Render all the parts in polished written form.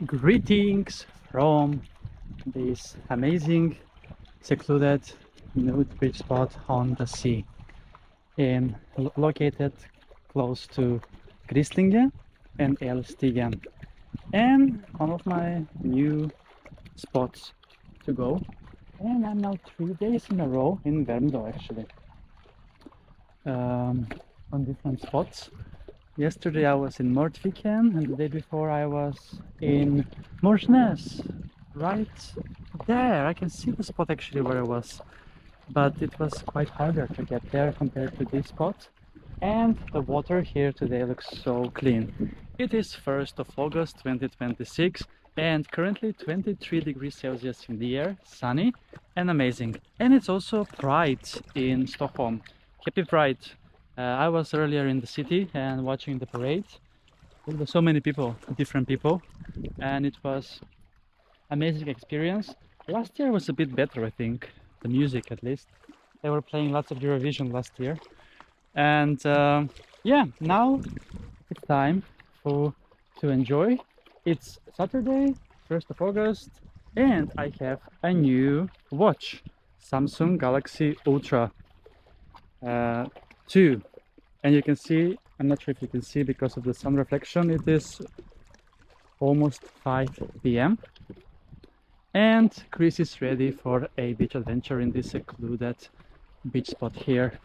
Greetings from this amazing secluded nude beach spot on the sea, located close to Grisslinge and Stigen, and one of my new spots to go. And I'm now 3 days in a row in Värmdö actually, on different spots. Yesterday I was in Mörtviken, and the day before I was in Morsnäs. Right there, I can see the spot actually where I was, but it was quite harder to get there compared to this spot. And the water here today looks so clean. It is 1st of August 2026 and currently 23 degrees Celsius in the air, sunny and amazing. And it's also Pride in Stockholm. Happy Pride! I was earlier in the city and watching the parade. There were so many people, different people, and it was amazing experience. Last year was a bit better, I think, the music at least. They were playing lots of Eurovision last year. And yeah, now it's time to enjoy. It's Saturday, 1st of August, and I have a new watch, Samsung Galaxy Ultra 2, and you can see, I'm not sure if you can see because of the sun reflection, it is almost 5 p.m. and Chris is ready for a beach adventure in this secluded beach spot here.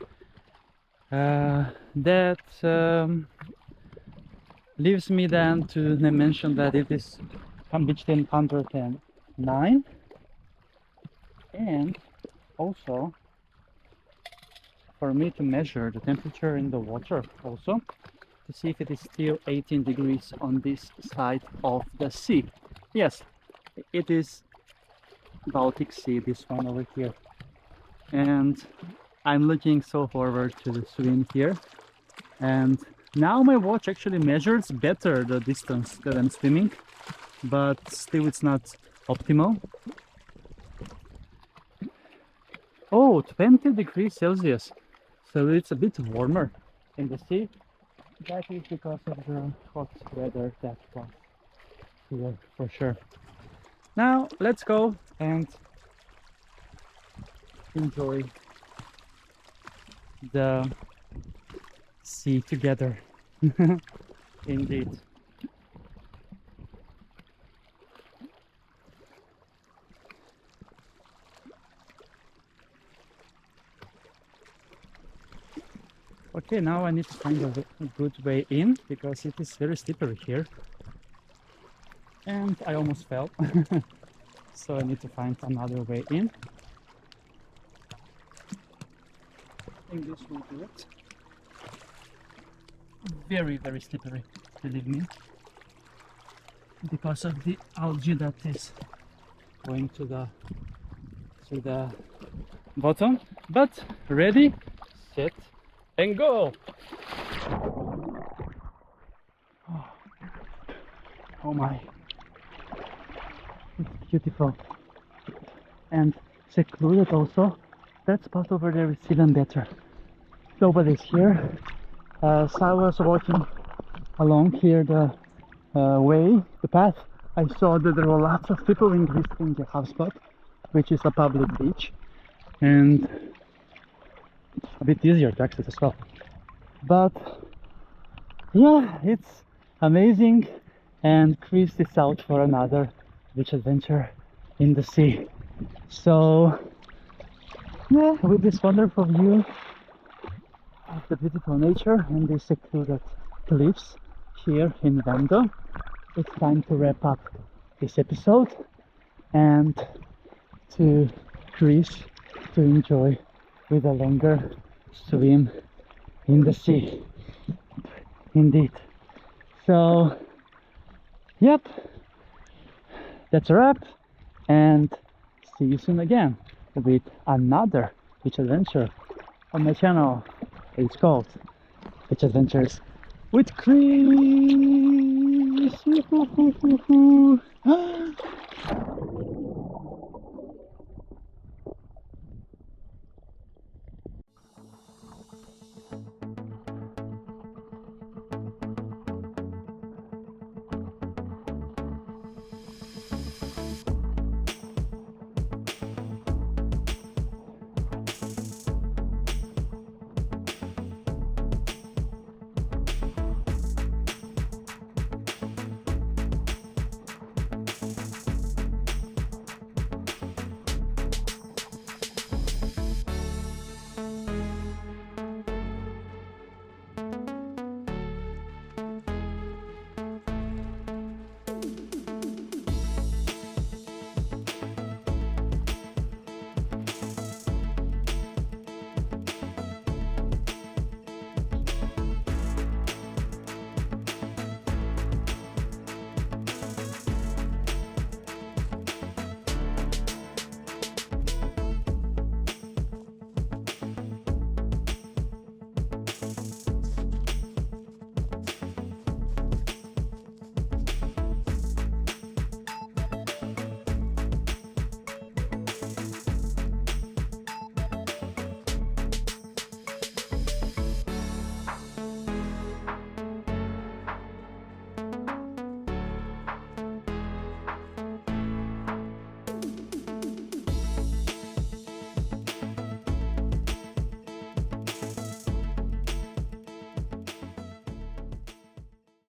That leaves me then to mention that it is beach 109, and also for me to measure the temperature in the water also to see if it is still 18 degrees on this side of the sea. Yes, it is Baltic Sea, this one over here, and I'm looking so forward to the swim here. And now my watch actually measures better the distance that I'm swimming, but still it's not optimal. Oh, 20 degrees Celsius. So it's a bit warmer in the sea. That is because of the hot weather that was here for sure. Now let's go and enjoy the sea together. Indeed. Okay, now I need to find a good way in because it is very slippery here. And I almost fell. So I need to find another way in. I think this will do it. Very, very slippery, believe me. Because of the algae that is going to the bottom. But ready, set, and go! Oh my, it's beautiful and secluded also. That spot over there is even better. Nobody's here. So I was walking along here the path. I saw that there were lots of people in Grisslinge house spot, which is a public beach, and a bit easier to access as well. But yeah, it's amazing, and Chris is out for another beach adventure in the sea. So yeah, with this wonderful view of the beautiful nature and the secluded cliffs here in Värmdö, it's time to wrap up this episode and to Chris to enjoy with a longer swim in the sea. Indeed. So yep, that's a wrap, and see you soon again with another beach adventure on my channel. It's called Beach Adventures with Chris.